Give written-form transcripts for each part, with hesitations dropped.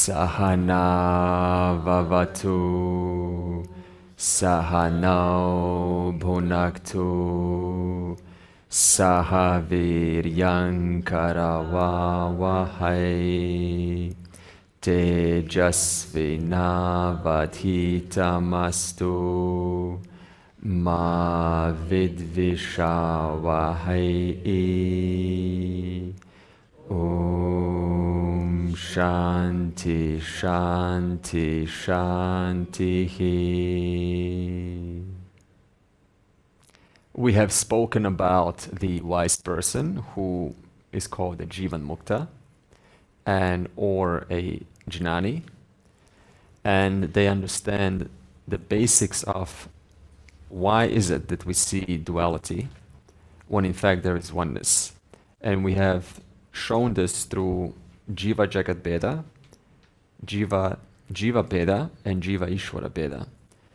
Sahana Vavatu Sahanau Bhunaktu Sahaviryankaravavahai Tejasvinavadhitamastu Ma Vidvishavahai. Om Shanti Shanti Shanti. We have spoken about the wise person who is called a Jivan Mukta and or a Jnani, and they understand the basics of why is it that we see duality when in fact there is oneness. And we have shown this through Jiva Jagat Bheda, Jiva Bheda, and Jiva Ishvara Bheda.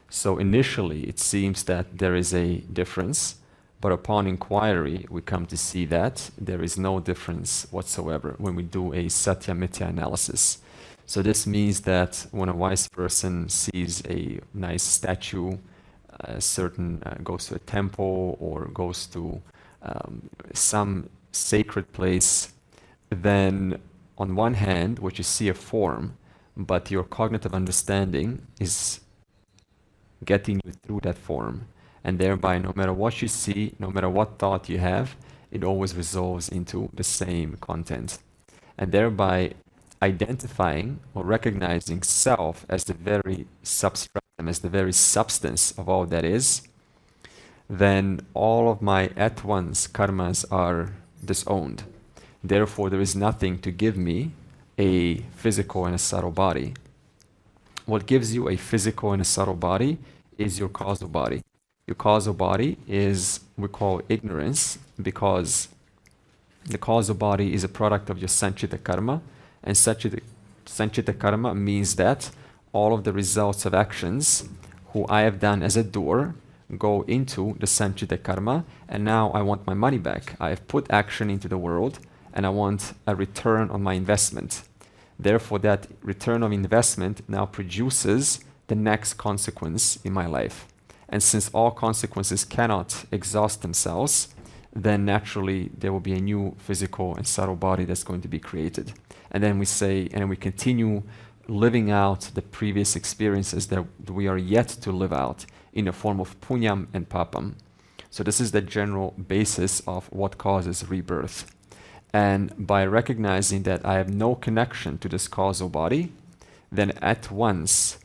So initially it seems that there is a difference, but upon inquiry we come to see that there is no difference whatsoever when we do a Satya Mithya analysis. So this means that when a wise person sees a nice statue, goes to a temple or goes to some sacred place, then on one hand, what you see a form, but your cognitive understanding is getting you through that form. And thereby, no matter what you see, no matter what thought you have, it always resolves into the same content. And thereby identifying or recognizing self as the very substratum, as the very substance of all that is, then all of my at once karmas are disowned. Therefore, there is nothing to give me a physical and a subtle body. What gives you a physical and a subtle body is your causal body. Your causal body is, we call ignorance, because the causal body is a product of your Sanchita karma, and Sanchita karma means that all of the results of actions who I have done as a doer go into the Sanchita karma, and now I want my money back. I have put action into the world, and I want a return on my investment. Therefore, that return of investment now produces the next consequence in my life. And since all consequences cannot exhaust themselves, then naturally there will be a new physical and subtle body that's going to be created. And then we say, and we continue living out the previous experiences that we are yet to live out in the form of punyam and papam. So this is the general basis of what causes rebirth. And by recognizing that I have no connection to this causal body, then at once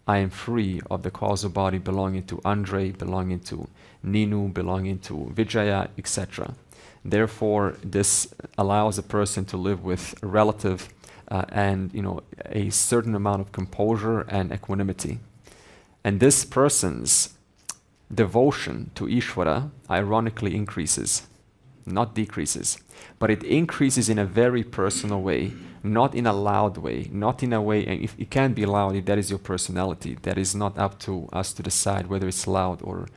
I am free of the causal body belonging to Andre, belonging to Ninu, belonging to Vijaya, etc. Therefore, this allows a person to live with relative and a certain amount of composure and equanimity. And this person's devotion to Ishvara ironically increases, not decreases, but it increases in a very personal way, not in a loud way, not in a way, and if it can be loud, if that is your personality, that is not up to us to decide whether it's loud or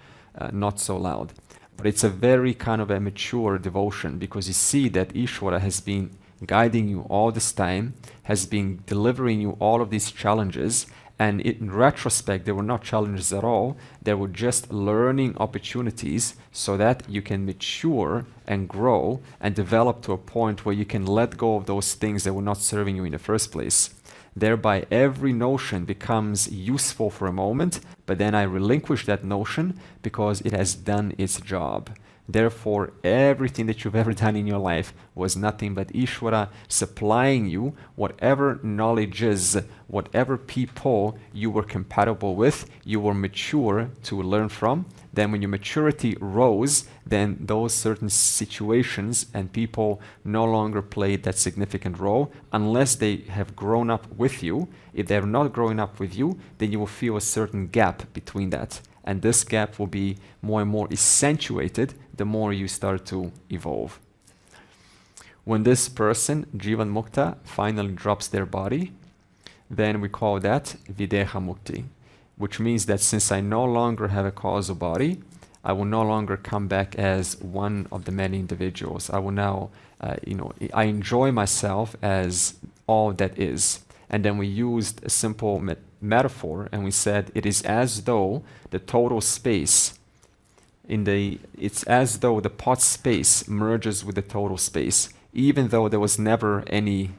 not so loud. But it's a very kind of a mature devotion, because you see that Ishvara has been guiding you all this time, has been delivering you all of these challenges, and in retrospect, they were not challenges at all. They were just learning opportunities so that you can mature and grow and develop to a point where you can let go of those things that were not serving you in the first place. Thereby, every notion becomes useful for a moment, but then I relinquish that notion because it has done its job. Therefore, everything that you've ever done in your life was nothing but Ishvara supplying you whatever knowledges, whatever people you were compatible with, you were mature to learn from. Then when your maturity rose, then those certain situations and people no longer played that significant role unless they have grown up with you. If they're not growing up with you, then you will feel a certain gap between that. And this gap will be more and more accentuated the more you start to evolve. When this person, Jivan Mukta, finally drops their body, then we call that Videha Mukti, which means that since I no longer have a causal body, I will no longer come back as one of the many individuals. I will now, I enjoy myself as all that is. And then we used a simple metaphor, and we said it is as though the total space it's as though the pot space merges with the total space, even though there was never any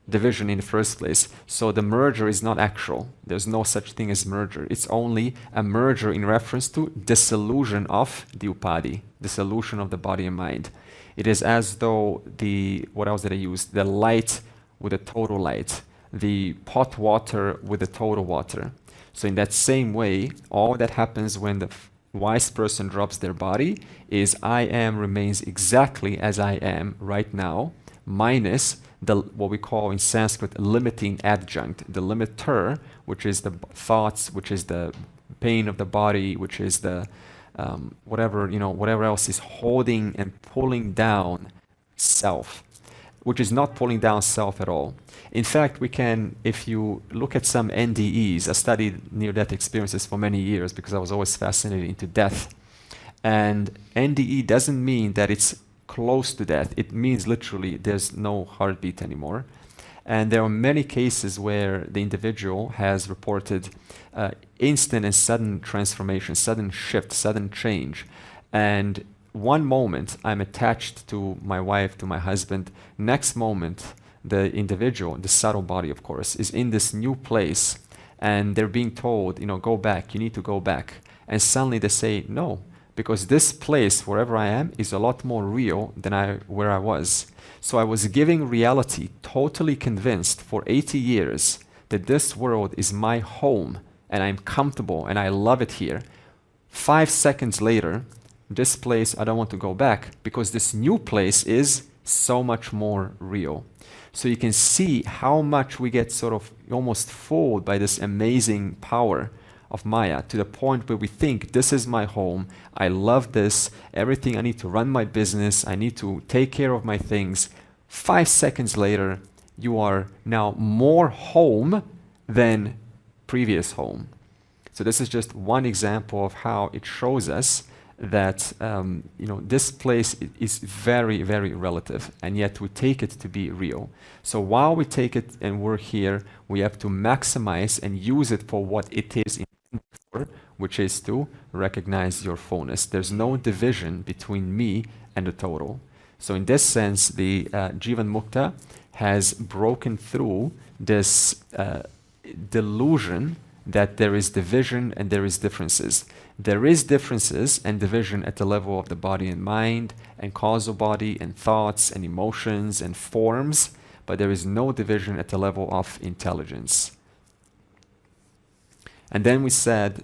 division in the first place. So the merger is not actual. There's no such thing as merger. It's only a merger in reference to dissolution of the upadi, dissolution of the body and mind. It is as though what else did I use? The light with the total light, the pot water with the total water. So in that same way, all that happens when the wise person drops their body is I am remains exactly as I am right now, minus what we call in Sanskrit limiting adjunct, the limiter, which is the thoughts, which is the pain of the body, which is the whatever else is holding and pulling down self, which is not pulling down self at all. In fact, we can, if you look at some NDEs, I studied near-death experiences for many years because I was always fascinated into death. And NDE doesn't mean that it's close to death. It means literally there's no heartbeat anymore. And there are many cases where the individual has reported instant and sudden transformation, sudden shift, sudden change. And one moment I'm attached to my wife, to my husband. Next moment, the individual, the subtle body, of course, is in this new place, and they're being told, go back, you need to go back. And suddenly they say, no, because this place, wherever I am, is a lot more real than where I was. So I was giving reality, totally convinced for 80 years that this world is my home, and I'm comfortable, and I love it here. 5 seconds later, this place, I don't want to go back, because this new place is so much more real. So you can see how much we get sort of almost fooled by this amazing power of Maya, to the point where we think this is my home, I love this, everything, I need to run my business, I need to take care of my things. 5 seconds later, you are now more home than previous home. So this is just one example of how it shows us that this place is very, very relative, and yet we take it to be real. So while we take it and we're here, we have to maximize and use it for what it is intended for, which is to recognize your fullness. There's no division between me and the total. So in this sense, the Jivan Mukta has broken through this delusion that there is division and there is differences. There is differences and division at the level of the body and mind and causal body and thoughts and emotions and forms, but there is no division at the level of intelligence. And then we said,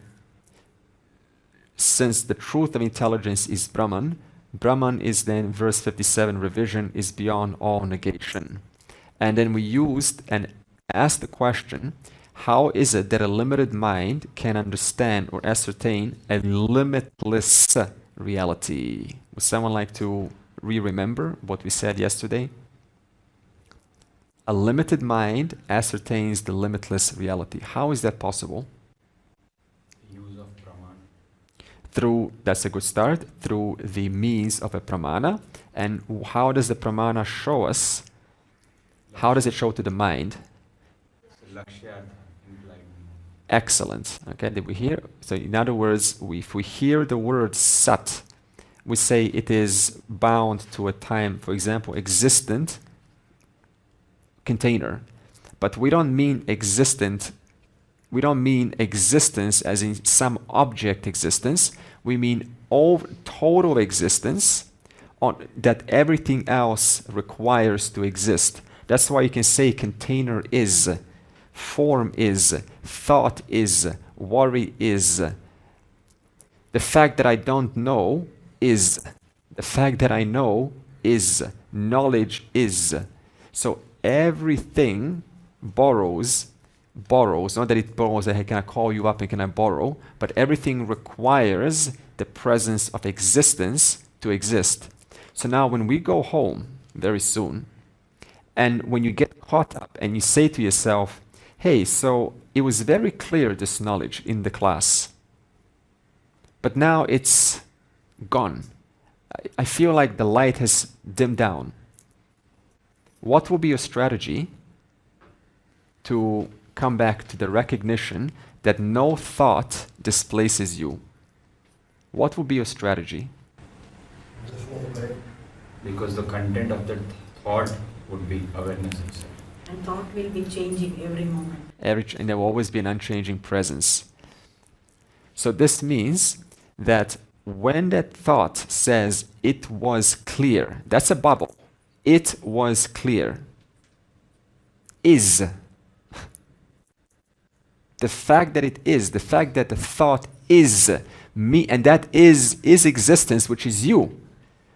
since the truth of intelligence is Brahman, Brahman is then, verse 57, revision, is beyond all negation. And then we used and asked the question, how is it that a limited mind can understand or ascertain a limitless reality? Would someone like to remember what we said yesterday? A limited mind ascertains the limitless reality. How is that possible? The use of Brahman. That's a good start, through the means of a pramana. And how does the pramana show us? How does it show to the mind? Lakshya. Excellent. Okay, did we hear? So in other words, if we hear the word sat, we say it is bound to a time, for example, existent container. But we don't mean existence as in some object existence. We mean all total existence that everything else requires to exist. That's why you can say container is, form is, thought is, worry is. The fact that I don't know is. The fact that I know is. Knowledge is. So everything borrows, not that it borrows that, hey, can I call you up and can I borrow, but everything requires the presence of existence to exist. So now when we go home very soon, and when you get caught up and you say to yourself, hey, so it was very clear, this knowledge in the class, but now it's gone. I feel like the light has dimmed down. What will be your strategy? to come back to the recognition that no thought displaces you, what would be your strategy? Because the content of that thought would be awareness itself. And thought will be changing every moment. And there will always be an unchanging presence. So this means that when that thought says it was clear, that's a bubble. It was clear. Is. The fact that it is, the fact that the thought is me, and that is existence, which is you,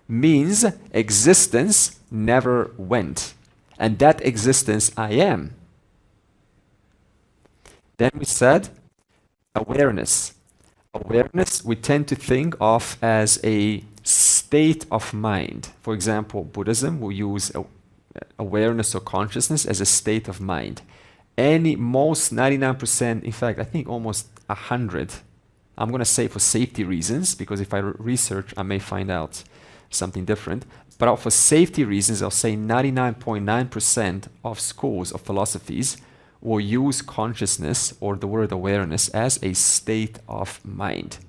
means existence never went. And that existence I am. Then we said awareness. Awareness we tend to think of as a state of mind. For example, Buddhism will use awareness or consciousness as a state of mind. Most 99%, in fact, I think almost 100, I'm going to say for safety reasons, because if I research, I may find out something different. But for safety reasons, I'll say 99.9% of schools of philosophies will use consciousness or the word awareness as a state of mind.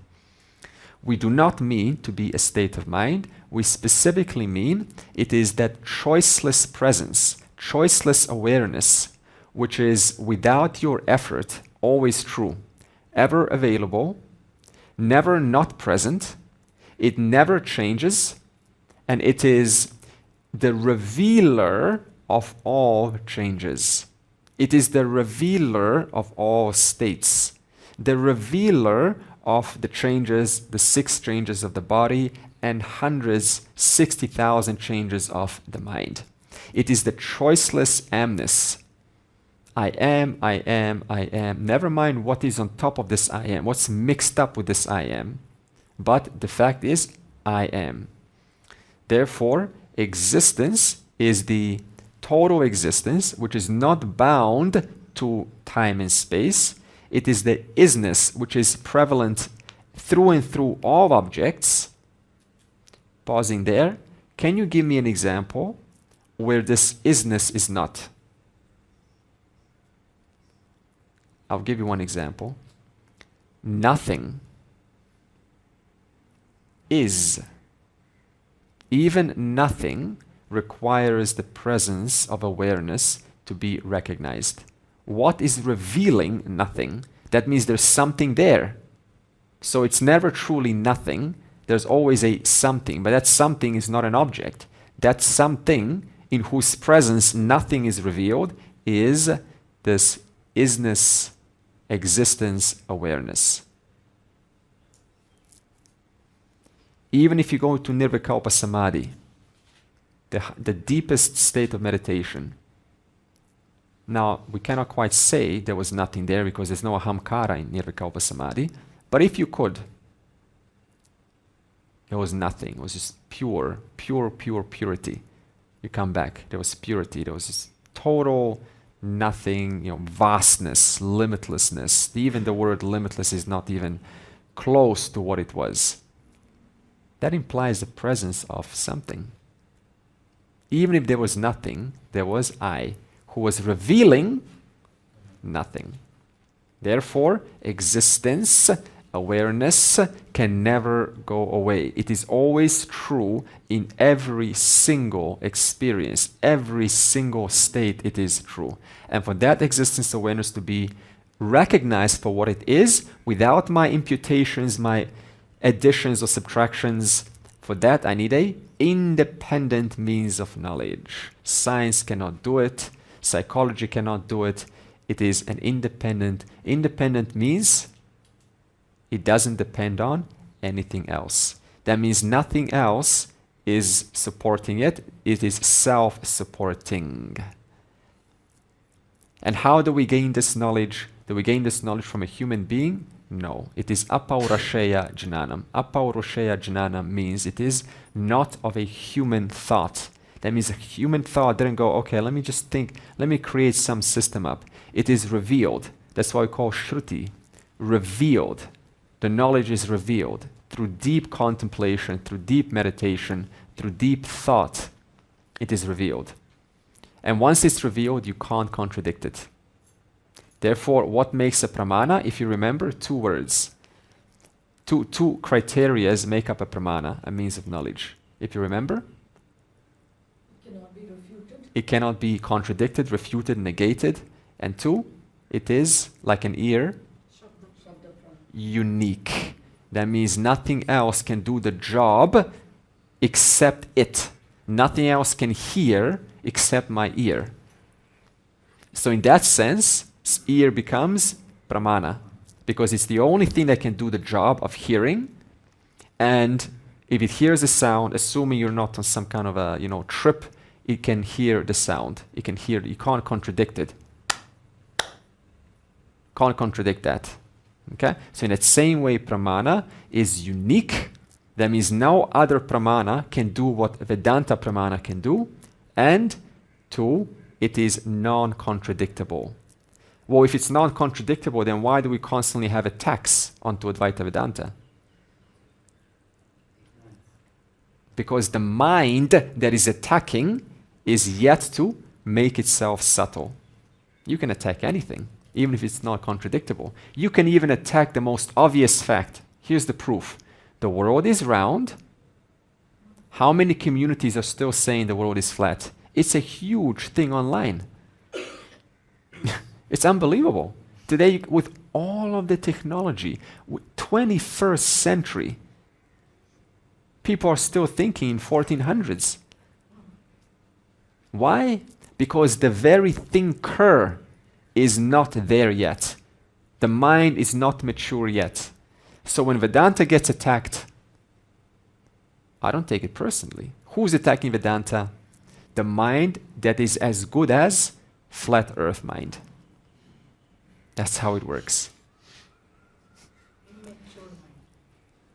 We do not mean to be a state of mind. We specifically mean it is that choiceless presence, choiceless awareness, which is without your effort, always true, ever available, never not present, it never changes, and it is the revealer of all changes. It is the revealer of all states, the revealer of the changes, the 6 changes of the body, and hundreds, 60,000 changes of the mind. It is the choiceless amness. I am, I am, I am. Never mind what is on top of this I am, what's mixed up with this I am. But the fact is, I am. Therefore, existence is the total existence, which is not bound to time and space. It is the isness, which is prevalent through and through all objects. Pausing there, can you give me an example where this isness is not? I'll give you one example. Nothing is. Even nothing requires the presence of awareness to be recognized. What is revealing nothing? That means there's something there. So it's never truly nothing. There's always a something, but that something is not an object. That something in whose presence nothing is revealed is this isness, existence, awareness. Even if you go to Nirvikalpa Samadhi, the deepest state of meditation. Now, we cannot quite say there was nothing there because there's no ahamkara in Nirvikalpa Samadhi, but if you could, there was nothing. It was just pure purity. You come back, there was purity, there was just total nothing, vastness, limitlessness. Even the word limitless is not even close to what it was. That implies the presence of something. Even if there was nothing, there was I, who was revealing nothing. Therefore, existence, awareness can never go away. It is always true in every single experience, every single state it is true. And for that existence awareness to be recognized for what it is, without my imputations, my additions or subtractions, for that I need a independent means of knowledge. Science cannot do it. Psychology cannot do it. It is an independent. Independent means it doesn't depend on anything else. That means nothing else is supporting it. It is self-supporting. And how do we gain this knowledge? Do we gain this knowledge from a human being? No, it is apaurusheya jnanam. Apaurusheya jnanam means it is not of a human thought. That means a human thought didn't go, okay, let me just think, let me create some system up. It is revealed. That's why we call Shruti. Revealed. The knowledge is revealed through deep contemplation, through deep meditation, through deep thought. It is revealed. And once it's revealed, you can't contradict it. Therefore, what makes a pramana? If you remember, two words. Two criterias make up a pramana, a means of knowledge. If you remember, it cannot be contradicted, refuted, negated. And two, it is like an ear, unique. That means nothing else can do the job except it. Nothing else can hear except my ear. So in that sense, ear becomes pramana, because it's the only thing that can do the job of hearing. And if it hears a sound, assuming you're not on some kind of a trip, it can hear the sound. It can hear. You can't contradict it. Can't contradict that. Okay. So in that same way, pramana is unique. That means no other pramana can do what Vedanta pramana can do, and two, it is non-contradictable. Well, if it's non-contradictable, then why do we constantly have attacks onto Advaita Vedanta? Because the mind that is attacking is yet to make itself subtle. You can attack anything, even if it's not contradictable. You can even attack the most obvious fact. Here's the proof. The world is round. How many communities are still saying the world is flat? It's a huge thing online. It's unbelievable. Today, with all of the technology, 21st century, people are still thinking in 1400s. Why? Because the very thinker is not there yet. The mind is not mature yet. So when Vedanta gets attacked, I don't take it personally. Who's attacking Vedanta? The mind that is as good as flat earth mind. That's how it works.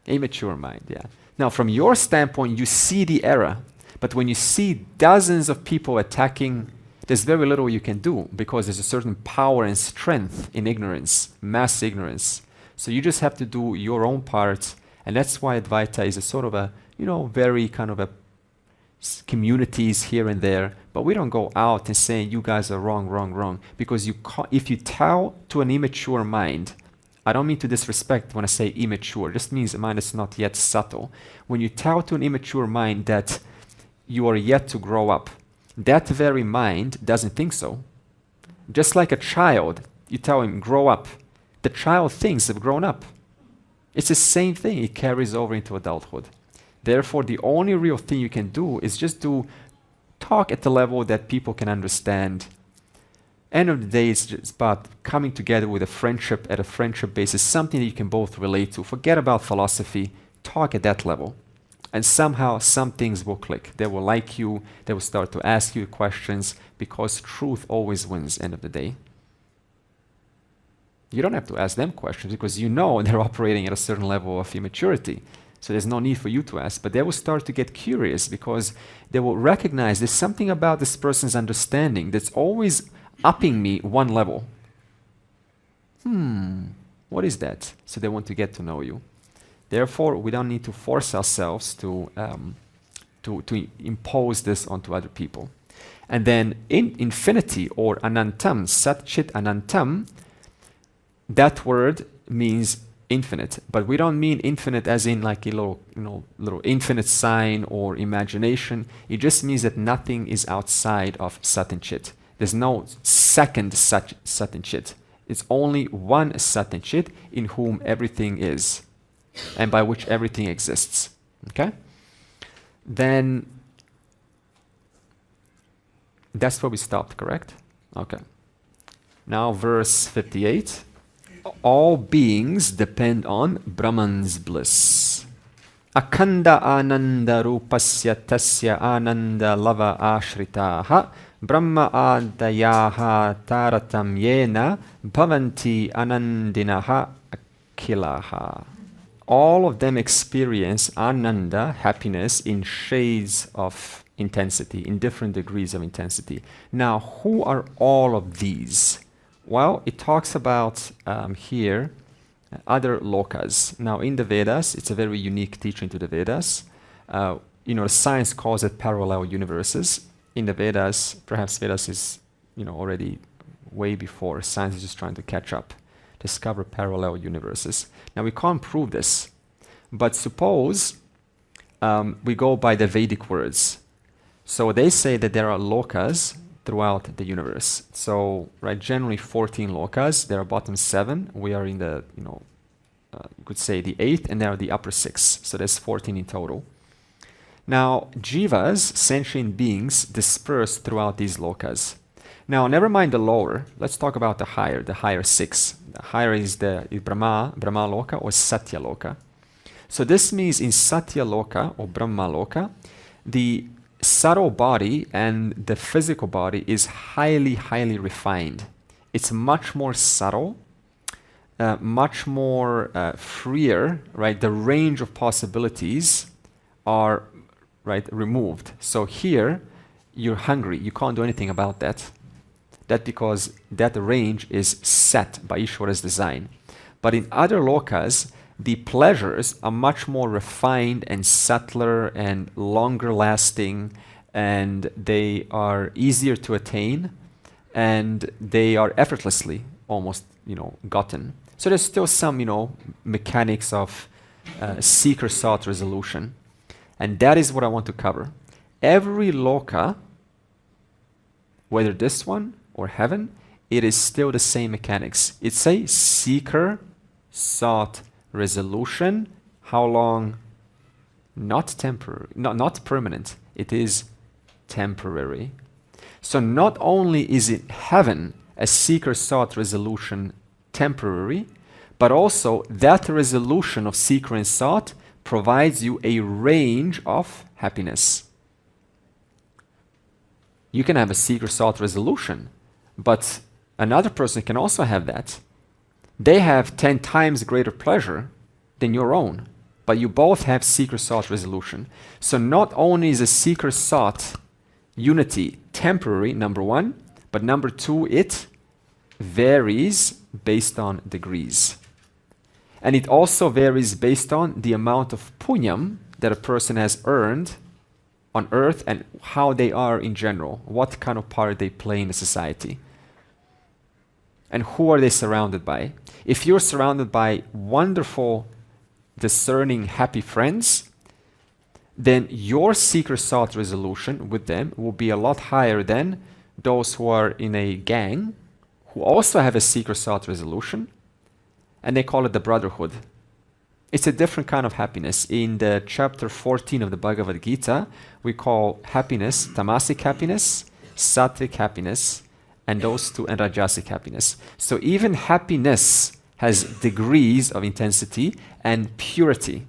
Immature mind, yeah. Now, from your standpoint, you see the error. But when you see dozens of people attacking, there's very little you can do, because there's a certain power and strength in ignorance, mass ignorance. So you just have to do your own part. And that's why Advaita is a sort of a, very kind of a communities here and there. But we don't go out and say, you guys are wrong, wrong, wrong. Because if you tell to an immature mind, I don't mean to disrespect when I say immature, it just means a mind that's not yet subtle. When you tell to an immature mind that you are yet to grow up, that very mind doesn't think so. Just like a child, you tell him, grow up. The child thinks they've grown up. It's the same thing, it carries over into adulthood. Therefore, the only real thing you can do is just talk at the level that people can understand. End of the day, it's just about coming together with a friendship at a friendship basis, something that you can both relate to. Forget about philosophy, talk at that level. And somehow some things will click. They will like you, they will start to ask you questions, because truth always wins end of the day. You don't have to ask them questions because you know they're operating at a certain level of immaturity. So there's no need for you to ask, but they will start to get curious because they will recognize there's something about this person's understanding that's always upping me one level. What is that? So they want to get to know you. Therefore, we don't need to force ourselves to impose this onto other people. And then in infinity or anantam, sat chit anantam, that word means infinite, but we don't mean infinite as in like a little infinite sign or imagination. It just means that nothing is outside of Sat and Chit. There's no second Sat and Chit. It's only one Sat and Chit in whom everything is, and by which everything exists. Okay? Then that's where we stopped, correct? Okay. Now verse 58. All beings depend on Brahman's bliss. Akhanda ananda rupasya tasya ananda lava ashritaha brahma adayaha taratamyena bhavanti anandinaha akhilaha. All of them experience ananda, happiness, in shades of intensity, in different degrees of intensity. Now, who are all of these? Well, it talks about here other lokas. Now, in the Vedas, it's a very unique teaching to the Vedas. Science calls it parallel universes. In the Vedas, perhaps Vedas is, already way before. Science is just trying to catch up, discover parallel universes. Now we can't prove this, but suppose we go by the Vedic words. So they say that there are lokas throughout the universe. So, right, generally 14 lokas. There are bottom 7. We are in the, you could say the 8th, and there are the upper 6. So there's 14 in total. Now, jivas, sentient beings, disperse throughout these lokas. Now, never mind the lower. Let's talk about the higher 6. The higher is Brahma Loka or Satya Loka. So this means in Satya Loka or Brahma Loka, the subtle body and the physical body is highly, highly refined. It's much more subtle, much more freer, right? The range of possibilities are, right, removed. So here, you're hungry. You can't do anything about that. That's because that range is set by Ishvara's design. But in other lokas, the pleasures are much more refined and subtler and longer lasting, and they are easier to attain, and they are effortlessly almost, gotten. So there's still some, mechanics of seeker-sought resolution. And that is what I want to cover. Every loka, whether this one or heaven, it is still the same mechanics. It's a seeker-sought resolution. How long? Not temporary, not permanent. It is temporary. So not only is it heaven a seeker-sought resolution temporary, but also that resolution of seeker and sought provides you a range of happiness. You can have a seeker-sought resolution, but another person can also have that. They have 10 times greater pleasure than your own, but you both have seeker-sought resolution. So not only is a seeker-sought unity temporary, number one, but number two, it varies based on degrees. And it also varies based on the amount of punyam that a person has earned on earth and how they are in general, what kind of part they play in the society. And who are they surrounded by? If you're surrounded by wonderful, discerning, happy friends, then your seeker-sought resolution with them will be a lot higher than those who are in a gang who also have a seeker-sought resolution, and they call it the brotherhood. It's a different kind of happiness. In the chapter 14 of the Bhagavad Gita, we call happiness tamasic happiness, sattvic happiness, and those two, and rajasic happiness. So even happiness has degrees of intensity and purity.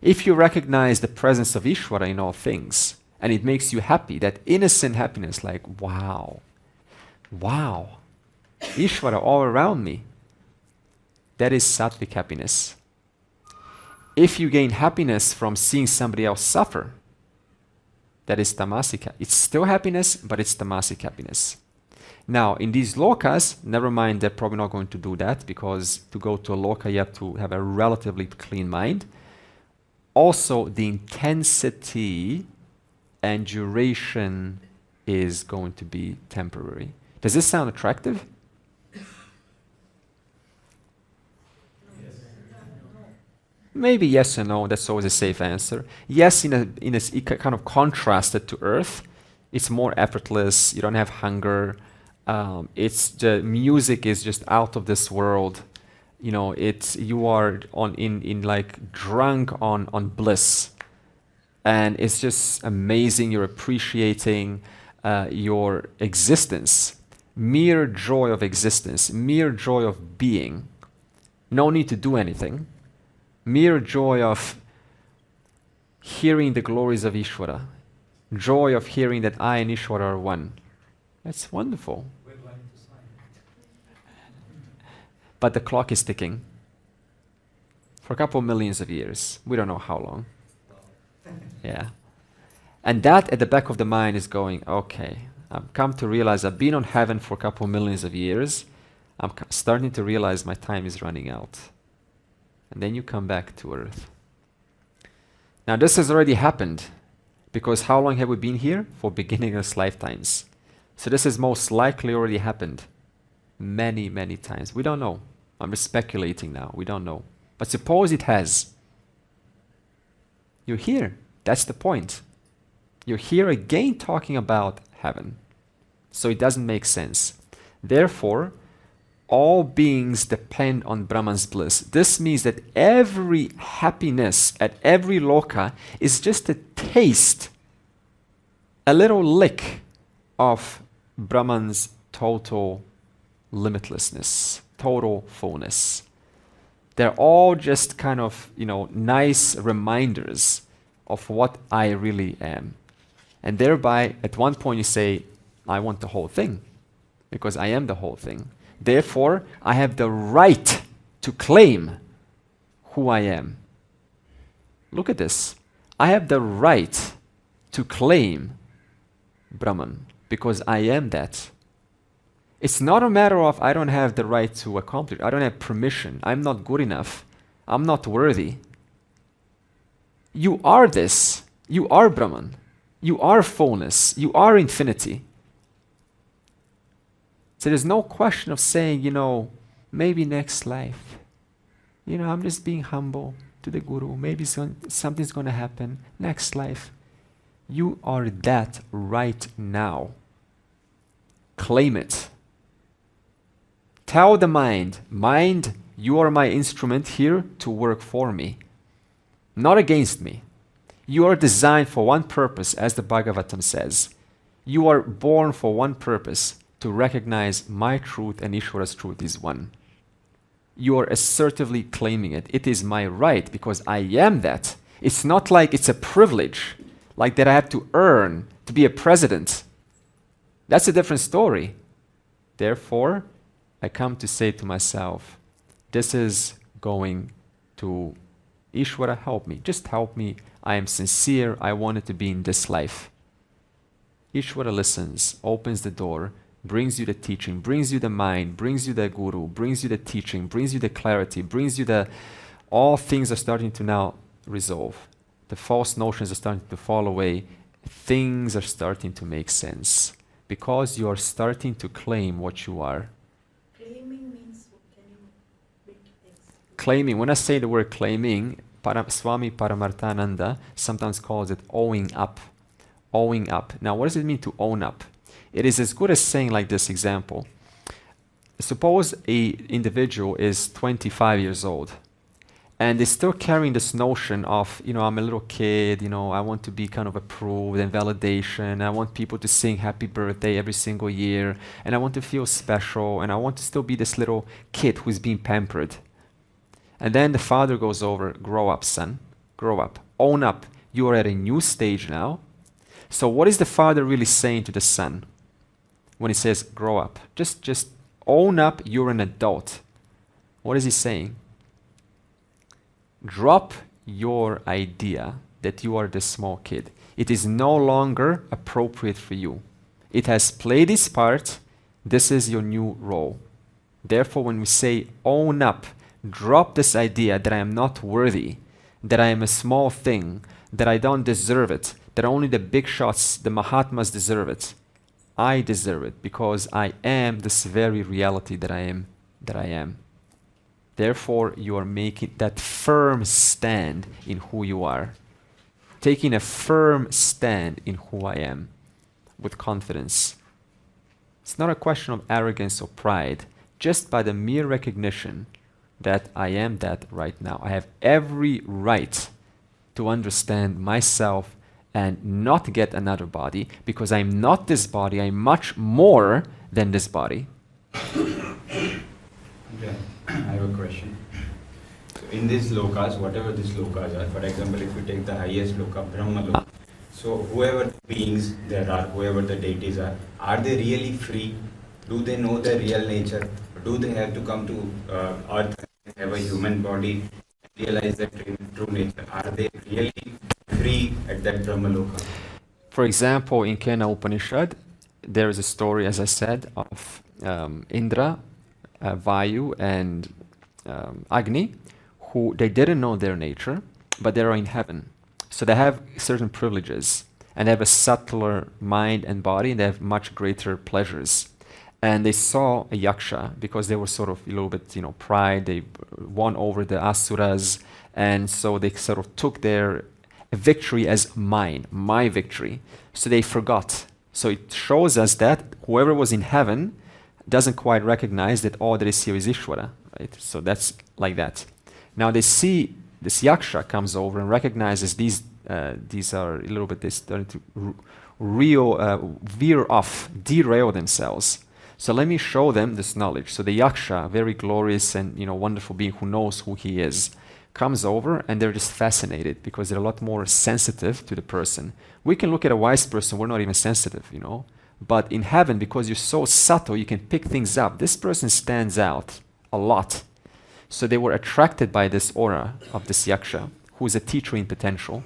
If you recognize the presence of Ishvara in all things, and it makes you happy, that innocent happiness, like, wow, Ishvara all around me, that is sattvic happiness. If you gain happiness from seeing somebody else suffer, that is tamasic. It's still happiness, but it's tamasic happiness. Now, in these lokas, never mind, they're probably not going to do that, because to go to a loka, you have to have a relatively clean mind. Also, the intensity and duration is going to be temporary. Does this sound attractive? Maybe yes or no, that's always a safe answer. Yes, in a kind of contrasted to Earth. It's more effortless, you don't have hunger, it's the music is just out of this world. You are in like drunk on bliss. And it's just amazing, you're appreciating your existence. Mere joy of existence, mere joy of being. No need to do anything. Mere joy of hearing the glories of Ishvara. Joy of hearing that I and Ishvara are one. That's wonderful. But the clock is ticking. For a couple millions of years. We don't know how long. Yeah. And that at the back of the mind is going, okay, I've come to realize I've been on heaven for a couple millions of years. I'm starting to realize my time is running out. And then you come back to Earth. Now this has already happened, because how long have we been here? For beginningless lifetimes. So this has most likely already happened many, many times. We don't know. I'm just speculating now. We don't know. But suppose it has. You're here. That's the point. You're here again talking about heaven. So it doesn't make sense. Therefore, all beings depend on Brahman's bliss. This means that every happiness at every loka is just a taste, a little lick of Brahman's total limitlessness, total fullness. They're all just kind of, nice reminders of what I really am. And thereby, at one point you say, I want the whole thing, because I am the whole thing. Therefore, I have the right to claim who I am. Look at this. I have the right to claim Brahman, because I am that. It's not a matter of I don't have the right to accomplish. I don't have permission. I'm not good enough. I'm not worthy. You are this. You are Brahman. You are fullness. You are infinity. So there's no question of saying, maybe next life. I'm just being humble to the Guru. Maybe something's going to happen next life. You are that right now. Claim it. Tell the mind, you are my instrument here to work for me, not against me. You are designed for one purpose, as the Bhagavatam says. You are born for one purpose, to recognize my truth and Ishvara's truth is one. You are assertively claiming it. It is my right because I am that. It's not like it's a privilege, like that I have to earn to be a president. That's a different story. Therefore, I come to say to myself, this is going to Ishvara, help me. Just help me. I am sincere. I want it to be in this life. Ishvara listens, opens the door, brings you the teaching, brings you the mind, brings you the Guru, brings you the teaching, brings you the clarity, brings you all things are starting to now resolve. The false notions are starting to fall away. Things are starting to make sense because you are starting to claim what you are. Claiming means, can you bit explain? Claiming, when I say the word claiming, Swami Paramarthananda sometimes calls it owing up. Owing up. Now, what does it mean to own up? It is as good as saying like this example. Suppose a individual is 25 years old and is still carrying this notion of, I'm a little kid, I want to be kind of approved and validation. I want people to sing happy birthday every single year and I want to feel special and I want to still be this little kid who's being pampered. And then the father goes over, grow up, son, grow up, own up. You are at a new stage now. So what is the father really saying to the son when he says, grow up? Just own up, you're an adult. What is he saying? Drop your idea that you are the small kid. It is no longer appropriate for you. It has played its part. This is your new role. Therefore, when we say own up, drop this idea that I am not worthy, that I am a small thing, that I don't deserve it, that only the big shots, the Mahatmas deserve it. I deserve it because I am this very reality that I am. Therefore, you are making that firm stand in who you are. Taking a firm stand in who I am with confidence. It's not a question of arrogance or pride, just by the mere recognition that I am that right now. I have every right to understand myself and not get another body because I'm not this body. I'm much more than this body. Yeah, I have a question. So in these lokas, whatever these lokas are, for example, if we take the highest loka, Brahma loka, so whoever the beings there are, whoever the deities are they really free? Do they know their real nature? Do they have to come to earth and have a human body and realize their true nature? Are they really free at that Brahma loka? For example, in Kena Upanishad, there is a story, as I said, of Indra, Vayu, and Agni, who they didn't know their nature, but they are in heaven. So they have certain privileges. and they have a subtler mind and body, and they have much greater pleasures. And they saw a yaksha because they were sort of a little bit, pride. They won over the asuras, and so they sort of took their victory as my victory. So they forgot. So it shows us that whoever was in heaven doesn't quite recognize that all that is here is Ishvara, right? So that's like that. Now they see this yaksha comes over and recognizes these are a little bit, they're starting to veer off, derail themselves. So let me show them this knowledge. So the yaksha, very glorious and wonderful being who knows who he is, comes over, and they're just fascinated because they're a lot more sensitive to the person. We can look at a wise person, we're not even sensitive, But in heaven, because you're so subtle, you can pick things up. This person stands out a lot. So they were attracted by this aura of this yaksha, who is a teacher in potential.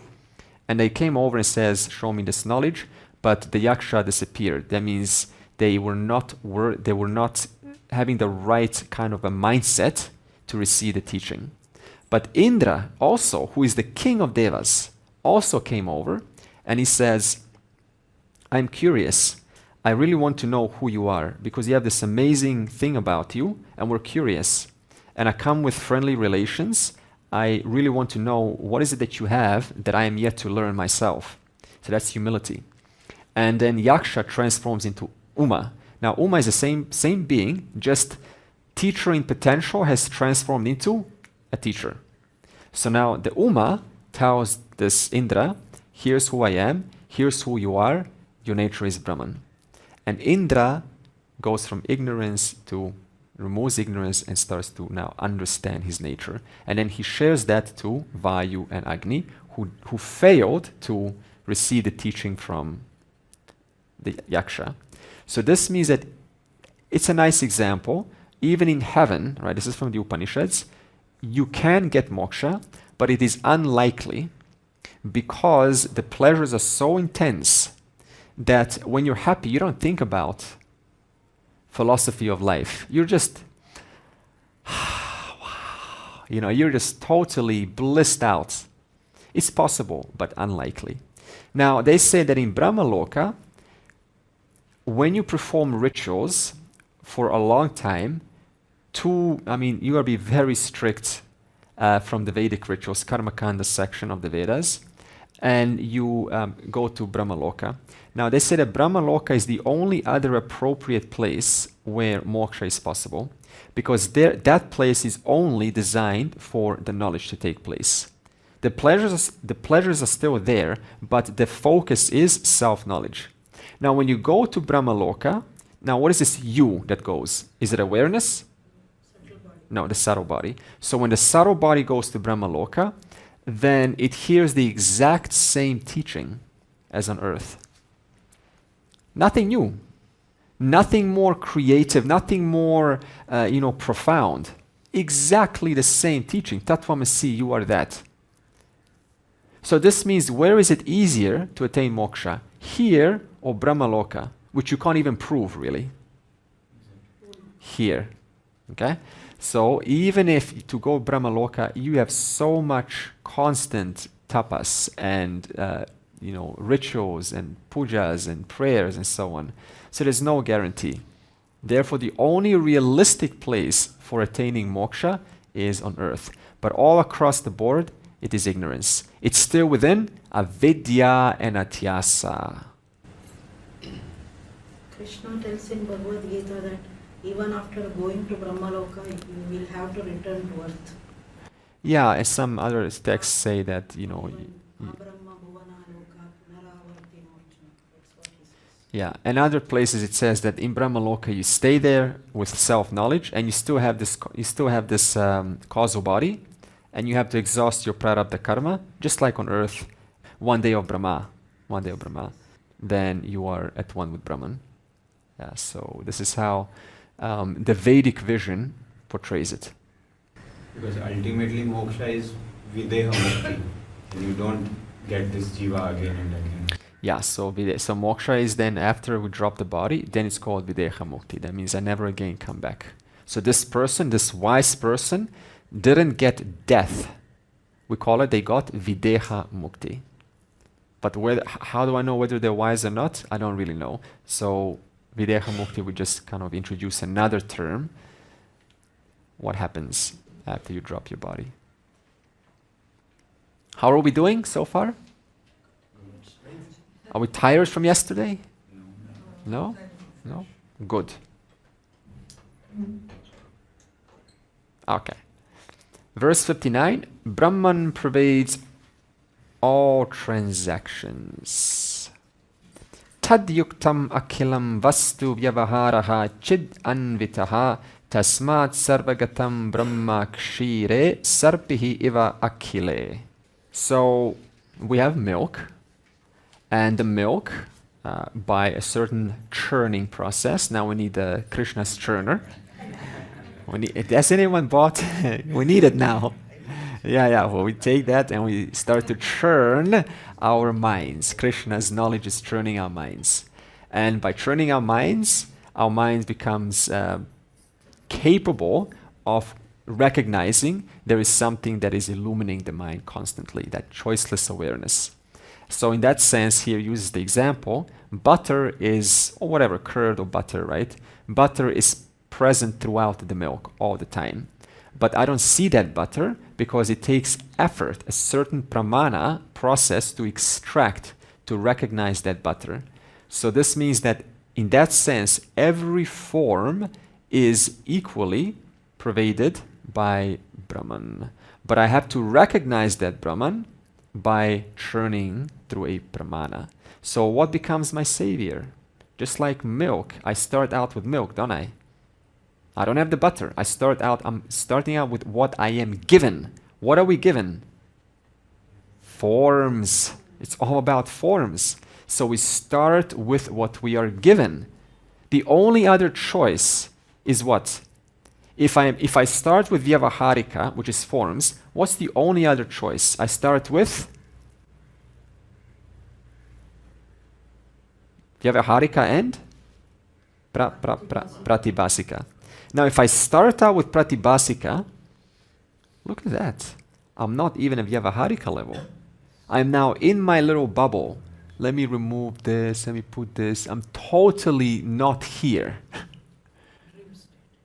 And they came over and says, show me this knowledge, but the yaksha disappeared. That means they were not having the right kind of a mindset to receive the teaching. But Indra also, who is the king of devas, also came over, and he says, I'm curious. I really want to know who you are, because you have this amazing thing about you, and we're curious. And I come with friendly relations. I really want to know what is it that you have that I am yet to learn myself. So that's humility. And then yaksha transforms into Uma. Now Uma is the same being, just teacher in potential has transformed into a teacher. So now the Uma tells this Indra, here's who I am, here's who you are, your nature is Brahman. And Indra goes from ignorance to removes ignorance and starts to now understand his nature. And then he shares that to Vayu and Agni, who failed to receive the teaching from the yaksha. So this means that it's a nice example. Even in heaven, right? This is from the Upanishads. You can get moksha, but it is unlikely because the pleasures are so intense that when you're happy, you don't think about philosophy of life. You're just, you're just totally blissed out. It's possible, but unlikely. Now, they say that in Brahmaloka, when you perform rituals for a long time, you gotta be very strict from the Vedic rituals, Karmakanda section of the Vedas, and you go to Brahmaloka. Now they say that Brahmaloka is the only other appropriate place where moksha is possible, because that place is only designed for the knowledge to take place. The pleasures are still there, but the focus is self-knowledge. Now when you go to Brahmaloka, now what is this you that goes? Is it awareness? No, the subtle body. So when the subtle body goes to Brahmaloka, then it hears the exact same teaching as on earth. Nothing new. Nothing more creative, nothing more profound. Exactly the same teaching. Tattvamasi, you are that. So this means, where is it easier to attain moksha? Here or Brahmaloka, which you can't even prove really. Here. Okay? So even if to go Brahmaloka, you have so much constant tapas and rituals and pujas and prayers and so on. So there's no guarantee. Therefore, the only realistic place for attaining moksha is on earth. But all across the board, it is ignorance. It's still within avidya and atyasa. Krishna tells in Bhagavad Gita that even after going to Brahmaloka, you will have to return to earth. Yeah, and some other texts say that, yeah, and other places it says that in Brahmaloka you stay there with self-knowledge, and you still have this causal body, and you have to exhaust your prarabdha karma, just like on earth. One day of Brahma, then you are at one with Brahman. Yeah, so this is how the Vedic vision portrays it. Because ultimately moksha is videha mukti, and you don't get this jiva again and again. Yeah, so moksha is then after we drop the body, then it's called videha mukti. That means I never again come back. So this wise person, didn't get death. We call it, they got videha mukti. But how do I know whether they're wise or not? I don't really know. So Videha Mukti would just kind of introduce another term. What happens after you drop your body? How are we doing so far? Are we tired from yesterday? No? No? Good. Okay. Verse 59, Brahman pervades all transactions. Tad yuktam akhilam vastu vyavaharaha chid anvitaha tasmat sarvagatam brahma kshire sarpihi iva akhile. So we have milk, and the milk, by a certain churning process, now we need Krishna's churner. Has anyone bought? We need it now. Yeah. Well, we take that and we start to churn our minds. Krishna's knowledge is churning our minds. And by churning our minds becomes capable of recognizing there is something that is illuminating the mind constantly, that choiceless awareness. So in that sense, here uses the example, butter is, or whatever, curd or butter, right? Butter is present throughout the milk all the time. But I don't see that butter because it takes effort, a certain pramana process to extract, to recognize that butter. So this means that in that sense, every form is equally pervaded by Brahman. But I have to recognize that Brahman by churning through a pramana. So what becomes my savior? Just like milk, I start out with milk, don't I? I don't have the butter. I'm starting out with what I am given. What are we given? Forms. It's all about forms. So we start with what we are given. The only other choice is what? If I start with Vyavaharika, which is forms, what's the only other choice? I start with Vyavaharika and Pratibhasika. Now, if I start out with Pratibhasika, look at that. I'm not even at Vyavaharika level. I'm now in my little bubble. Let me remove this, let me put this. I'm totally not here.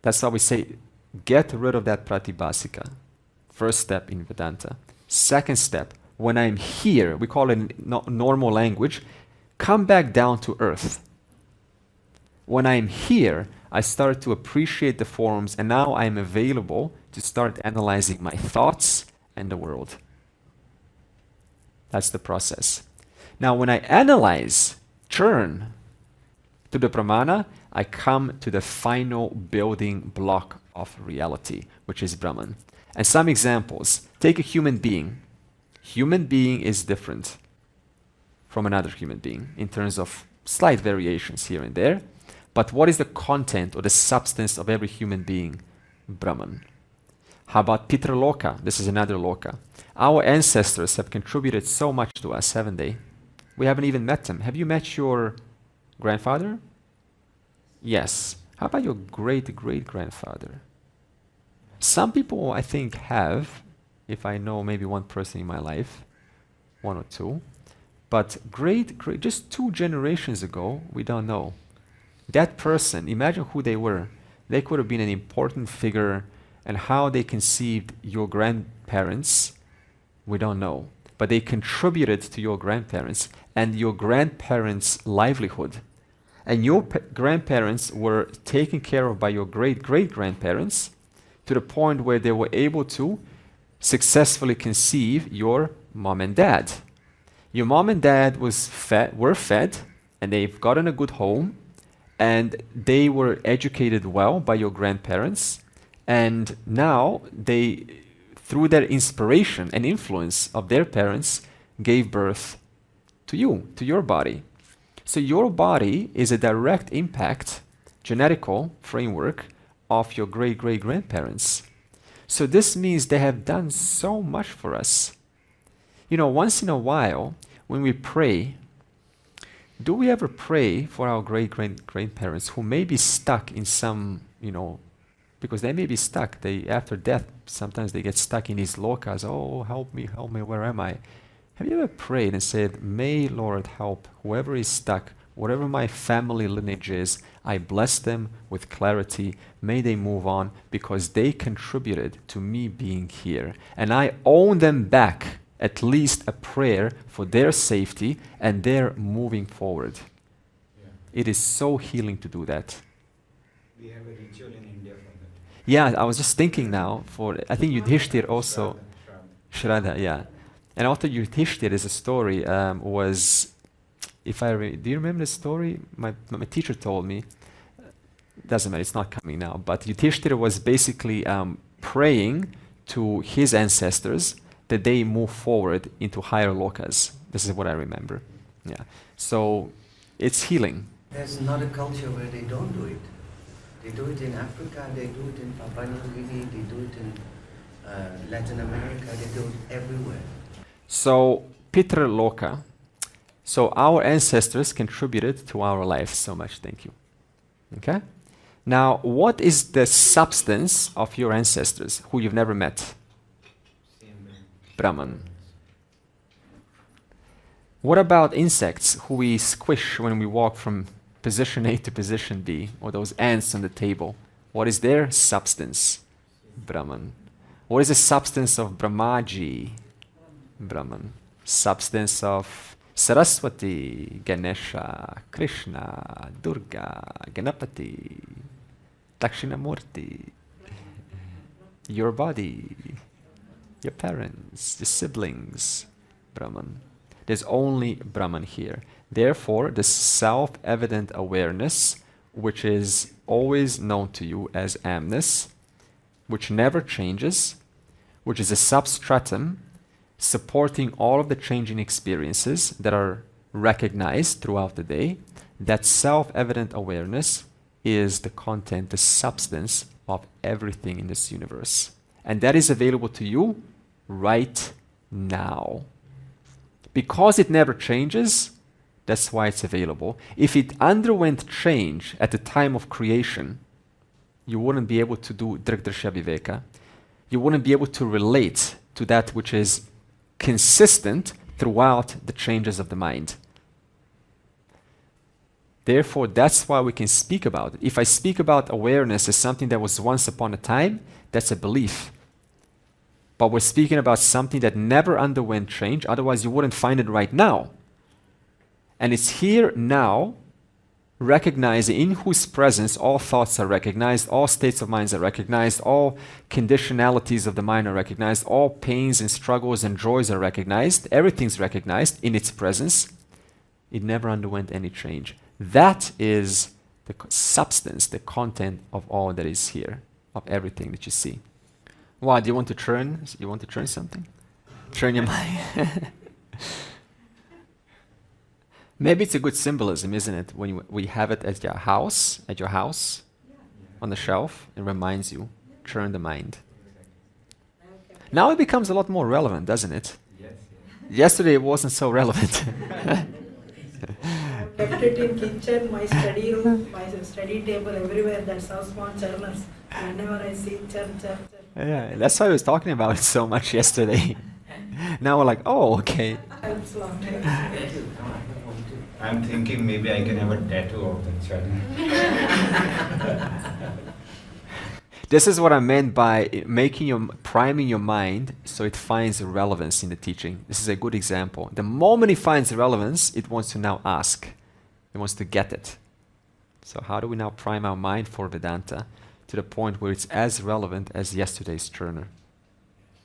That's how we say, get rid of that Pratibhasika. First step in Vedanta. Second step, when I'm here, we call it in normal language, come back down to earth. When I'm here, I start to appreciate the forms, and now I'm available to start analyzing my thoughts and the world. That's the process. Now, when I analyze, churn to the pramana, I come to the final building block of reality, which is Brahman. And some examples. Take a human being. Human being is different from another human being in terms of slight variations here and there. But what is the content or the substance of every human being? Brahman. How about Pitraloka? This is another loka. Our ancestors have contributed so much to us, haven't they? We haven't even met them. Have you met your grandfather? Yes. How about your great-great-grandfather? Some people, I think, have, if I know maybe one person in my life, one or two. But just 2 generations ago, we don't know. That person, imagine who they were. They could have been an important figure, and how they conceived your grandparents, we don't know. But they contributed to your grandparents and your grandparents' livelihood. And your grandparents were taken care of by your great-great-grandparents to the point where they were able to successfully conceive your mom and dad. Your mom and dad were fed, and they've gotten a good home, and they were educated well by your grandparents, and now they, through their inspiration and influence of their parents, gave birth to you, to your body. So your body is a direct impact, genetical framework of your great-great-grandparents. So this means they have done so much for us. You know, once in a while, when we pray, do we ever pray for our great-great-grandparents who may be stuck in some, because they may be stuck. After death, sometimes they get stuck in these lokas. Oh, help me, where am I? Have you ever prayed and said, may Lord help whoever is stuck, whatever my family lineage is, I bless them with clarity. May they move on because they contributed to me being here. And I owe them back at least a prayer for their safety and their moving forward. Yeah. It is so healing to do that. We have a ritual in India for that. Yeah, I was just thinking now I think Yudhishthir also, Shraddha. Shraddha, yeah. And after Yudhishthir is a story, was, do you remember the story? My teacher told me, doesn't matter, it's not coming now, but Yudhishthir was basically praying to his ancestors that they move forward into higher lokas. This is what I remember. Yeah. So it's healing. There's not a culture where they don't do it. They do it in Africa, they do it in Papua New Guinea, they do it in Latin America, they do it everywhere. So Pitra Loka. So our ancestors contributed to our life so much. Thank you. Okay? Now, what is the substance of your ancestors who you've never met? Brahman. What about insects who we squish when we walk from position A to position B, or those ants on the table? What is their substance? Brahman. What is the substance of Brahmaji? Brahman. Substance of Saraswati, Ganesha, Krishna, Durga, Ganapati, Dakshinamurti, your body, your parents, your siblings, Brahman. There's only Brahman here. Therefore, the self-evident awareness, which is always known to you as amness, which never changes, which is a substratum supporting all of the changing experiences that are recognized throughout the day, that self-evident awareness is the content, the substance of everything in this universe. And that is available to you right now. Because it never changes, that's why it's available. If it underwent change at the time of creation, you wouldn't be able to do Drigdarsha Viveka. You wouldn't be able to relate to that which is consistent throughout the changes of the mind. Therefore, that's why we can speak about it. If I speak about awareness as something that was once upon a time, that's a belief. But we're speaking about something that never underwent change, otherwise you wouldn't find it right now. And it's here now, recognizing in whose presence all thoughts are recognized, all states of minds are recognized, all conditionalities of the mind are recognized, all pains and struggles and joys are recognized, everything's recognized in its presence. It never underwent any change. That is the substance, the content of all that is here, of everything that you see. Why, do you want to churn? You want to churn something? Churn your mind. Maybe it's a good symbolism, isn't it? When we have it at your house, on the shelf, it reminds you, churn the mind. Now it becomes a lot more relevant, doesn't it? Yes. Yesterday it wasn't so relevant. I've kept it in kitchen, my study room, my study table, everywhere. That's how small churners. Whenever I see churn. Yeah, that's why I was talking about it so much yesterday. Now we're like, oh, okay. Helps a lot. I'm thinking maybe I can have a tattoo of the churn. This is what I meant by priming your mind so it finds relevance in the teaching. This is a good example. The moment it finds relevance, it wants to now ask. It wants to get it. So how do we now prime our mind for Vedanta to the point where it's as relevant as yesterday's churner?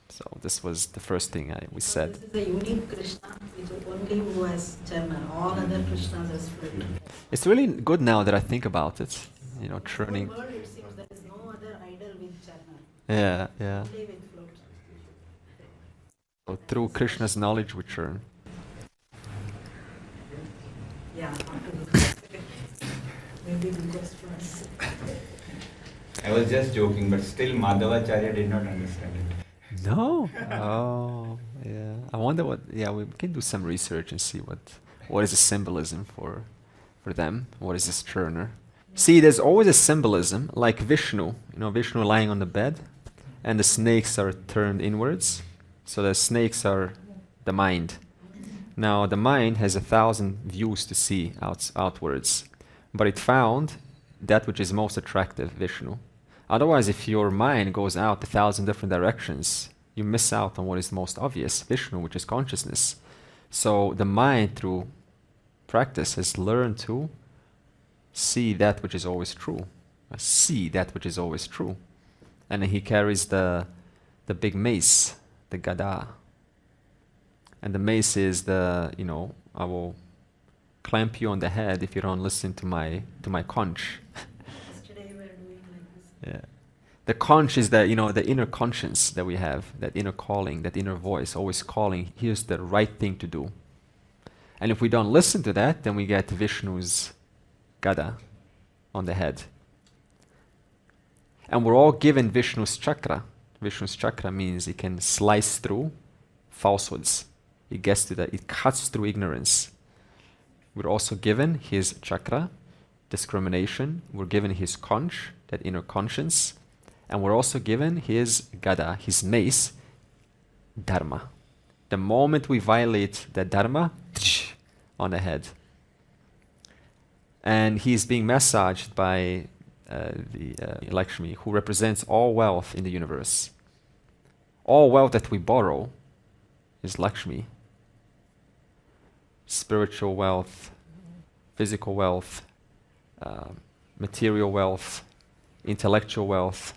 So this was the first thing we said. This is a unique Krishna, which only who has churner. All other Krishnas has fruit. It's really good now that I think about it. You know, churning. In the world, it seems there is no other idol with churner. Yeah. Only with fruit. So through Krishna's knowledge we churn. Yeah, maybe because for us. I was just joking, but still Madhavacharya did not understand it. No? Oh, yeah. I wonder we can do some research and see what is the symbolism for them. What is this churner? See, there's always a symbolism, like Vishnu. You know, Vishnu lying on the bed, and the snakes are turned inwards. So the snakes are the mind. Now, the mind has 1,000 views to see outwards, but it found that which is most attractive, Vishnu. Otherwise, if your mind goes out 1,000 different directions, you miss out on what is most obvious, Vishnu, which is consciousness. So the mind, through practice, has learned to see that which is always true. See that which is always true. And then he carries the big mace, the gada. And the mace is I will clamp you on the head if you don't listen to my conch. Yesterday we were doing like this. Yeah. The conch is the inner conscience that we have, that inner calling, that inner voice, always calling, here's the right thing to do. And if we don't listen to that, then we get Vishnu's gada on the head. And we're all given Vishnu's chakra. Vishnu's chakra means it can slice through falsehoods. It gets to that, it cuts through ignorance. We're also given his chakra, discrimination. We're given his conch, that inner conscience. And we're also given his gada, his mace, dharma. The moment we violate that dharma, on the head. And he's being massaged by Lakshmi, who represents all wealth in the universe. All wealth that we borrow is Lakshmi. Spiritual wealth, physical wealth, material wealth, intellectual wealth.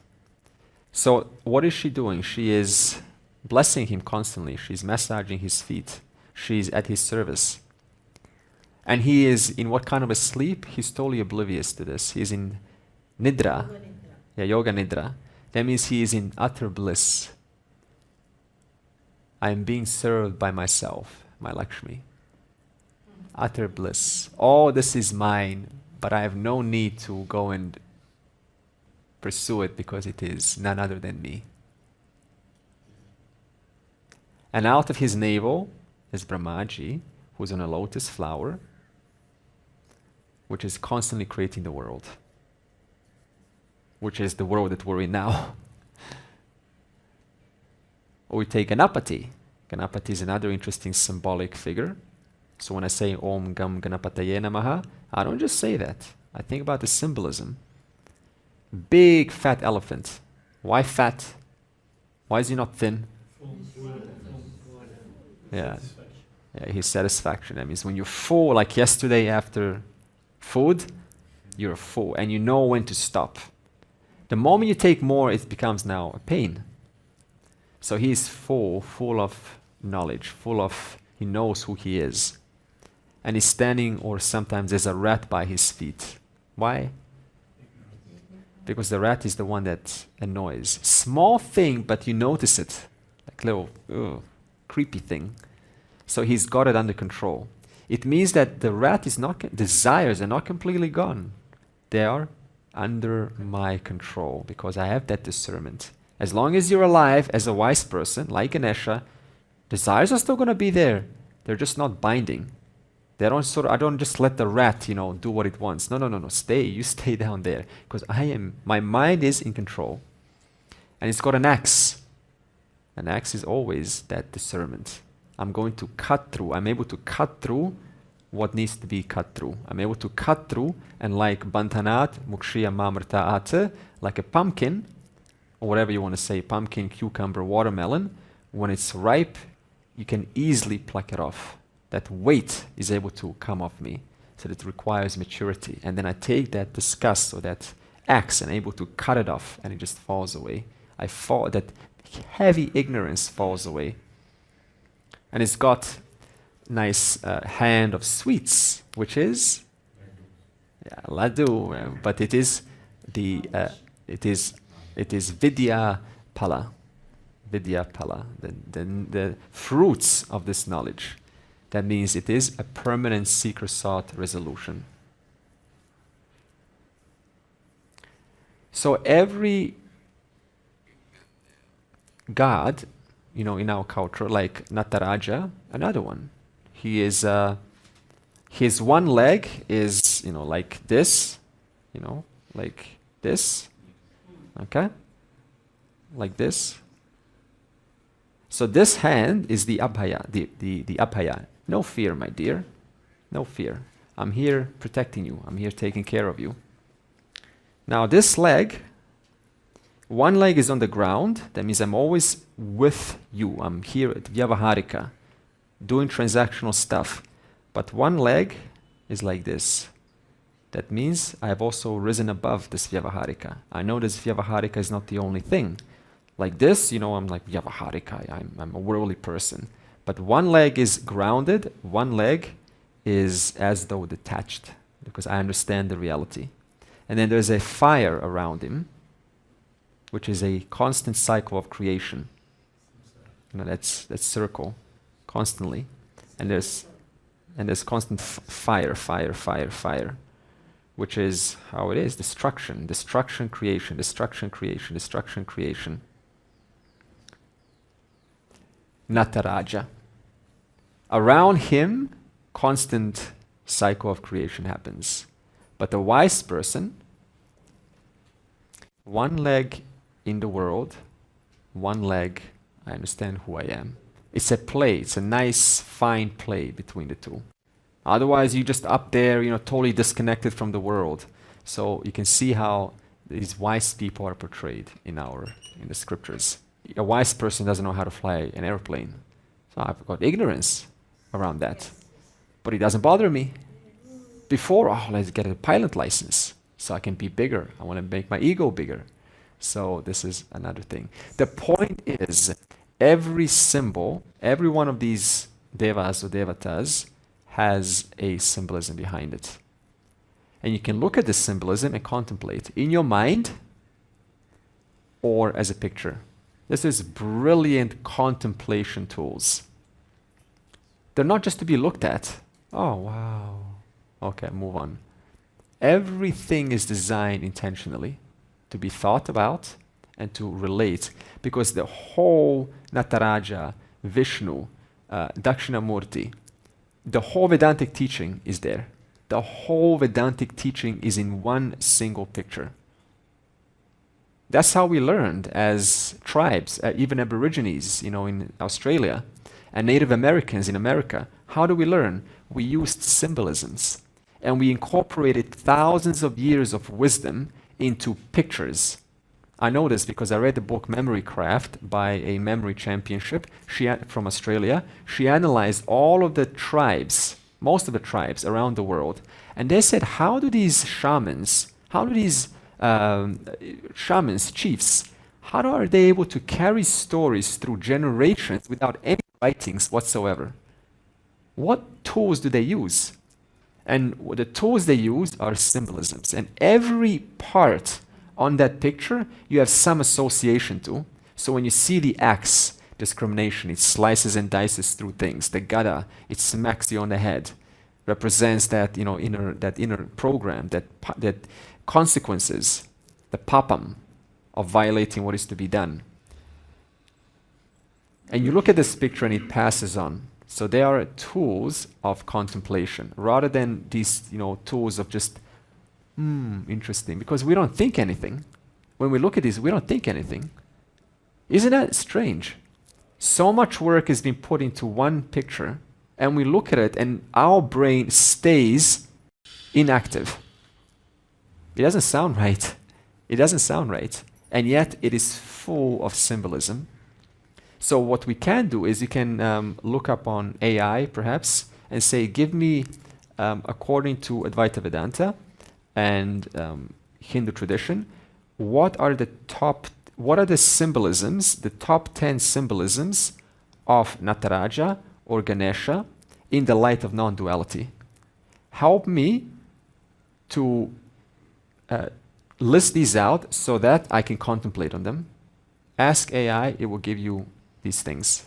So what is she doing? She is blessing him constantly. She's massaging his feet. She's at his service. And he is in what kind of a sleep? He's totally oblivious to this. He is in nidra. Yoga Nidra. Yeah, yoga nidra. That means he is in utter bliss. I am being served by myself, my Lakshmi. Utter bliss. All this is mine, but I have no need to go and pursue it because it is none other than me. And out of his navel is Brahmaji, who's on a lotus flower, which is constantly creating the world, which is the world that we're in now. Or we take Ganapati. Ganapati is another interesting symbolic figure. So when I say Om Gam Ganapataye Namaha, I don't just say that. I think about the symbolism. Big fat elephant. Why fat? Why is he not thin? Yeah. Yeah, his satisfaction. That means when you're full, like yesterday after food, you're full and you know when to stop. The moment you take more, it becomes now a pain. So he is full of knowledge, he knows who he is. And he's standing, or sometimes there's a rat by his feet. Why? Because the rat is the one that annoys. Small thing, but you notice it. Like little creepy thing. So he's got it under control. It means that the rat is not, desires are not completely gone. They are under my control because I have that discernment. As long as you're alive as a wise person, like Ganesha, desires are still going to be there. They're just not binding. They don't I don't just let the rat, do what it wants. No. You stay down there because my mind is in control. And it's got an axe. An axe is always that discernment. I'm going to cut through. I'm able to cut through what needs to be cut through. I'm able to cut through, and like Bantanat, Mukshya Mamrtaat, like a pumpkin, or whatever you want to say, pumpkin, cucumber, watermelon, when it's ripe, you can easily pluck it off. That weight is able to come off me. So that it requires maturity. And then I take that disgust or that axe and able to cut it off, and it just falls away. That heavy ignorance falls away. And it's got nice hand of sweets, which is laddu, but it is vidya pala, the fruits of this knowledge. That means it is a permanent seeker-sought resolution. So every god, in our culture, like Nataraja, another one. He is, his one leg is, like this, like this, okay? Like this. So this hand is the abhaya, the abhaya. No fear, my dear. No fear. I'm here protecting you. I'm here taking care of you. Now this leg, one leg is on the ground. That means I'm always with you. I'm here at Vyavaharika, doing transactional stuff. But one leg is like this. That means I've also risen above this Vyavaharika. I know this Vyavaharika is not the only thing. Like this, I'm like Vyavaharika. I'm a worldly person. But one leg is grounded. One leg is as though detached, because I understand the reality. And then there's a fire around him, which is a constant cycle of creation. That's circle, constantly. And there's constant fire, which is how it is: destruction, creation, destruction, creation. Nataraja. Around him, constant cycle of creation happens. But the wise person, one leg in the world, one leg, I understand who I am. It's a play. It's a nice, fine play between the two. Otherwise, you're just up there, totally disconnected from the world. So you can see how these wise people are portrayed in the scriptures. A wise person doesn't know how to fly an airplane. So I've got ignorance around that. But it doesn't bother me. Before, let's get a pilot license so I can be bigger. I want to make my ego bigger. So this is another thing. The point is, every symbol, every one of these devas or devatas has a symbolism behind it. And you can look at this symbolism and contemplate in your mind or as a picture. This is brilliant contemplation tools. They're not just to be looked at. Oh, wow. Okay, move on. Everything is designed intentionally to be thought about and to relate, because the whole Nataraja, Vishnu, Dakshinamurti, the whole Vedantic teaching is there. The whole Vedantic teaching is in one single picture. That's how we learned as tribes, even Aborigines, in Australia, and Native Americans in America. How do we learn? We used symbolisms, and we incorporated thousands of years of wisdom into pictures. I know this because I read the book Memory Craft by a memory championship from Australia. She analyzed all of the tribes, most of the tribes around the world, and they said, how do these shamans, chiefs, how are they able to carry stories through generations without any writings whatsoever? What tools do they use? And the tools they use are symbolisms. And every part on that picture, you have some association to. So when you see the axe, discrimination, it slices and dices through things. The gada, it smacks you on the head, represents that inner program, that consequences, the papam of violating what is to be done. And you look at this picture and it passes on. So they are tools of contemplation rather than these tools of just interesting, because we don't think anything. When we look at this, we don't think anything. Isn't that strange? So much work has been put into one picture, and we look at it and our brain stays inactive. It doesn't sound right. It doesn't sound right. And yet it is full of symbolism. So what we can do is you can look up on AI perhaps and say, give me, according to Advaita Vedanta and Hindu tradition, what are the symbolisms, the top 10 symbolisms of Nataraja or Ganesha in the light of non-duality? Help me to list these out so that I can contemplate on them. Ask AI, it will give you these things.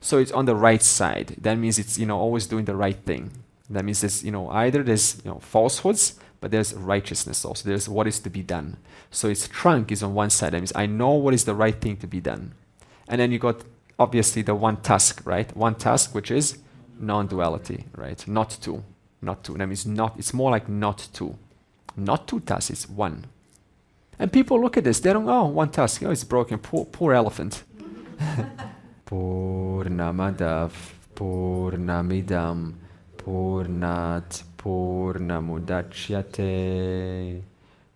So it's on the right side. That means it's always doing the right thing. That means there's either there's falsehoods, but there's righteousness also. There's what is to be done. So its trunk is on one side. That means I know what is the right thing to be done. And then you got obviously the one task, right? One task, which is non-duality, right? Not two. That means not. It's more like not two. Not two tasks. It's one. And people look at this. They don't. One task. It's broken. Poor elephant. Purnamada Purnamidam Purnat Purnamudachyate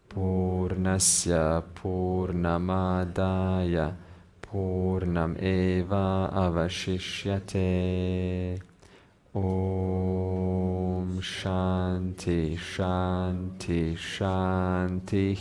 Purnasya Purnamadaya Purnam Eva Avashishyate. Om Shanti Shanti Shanti.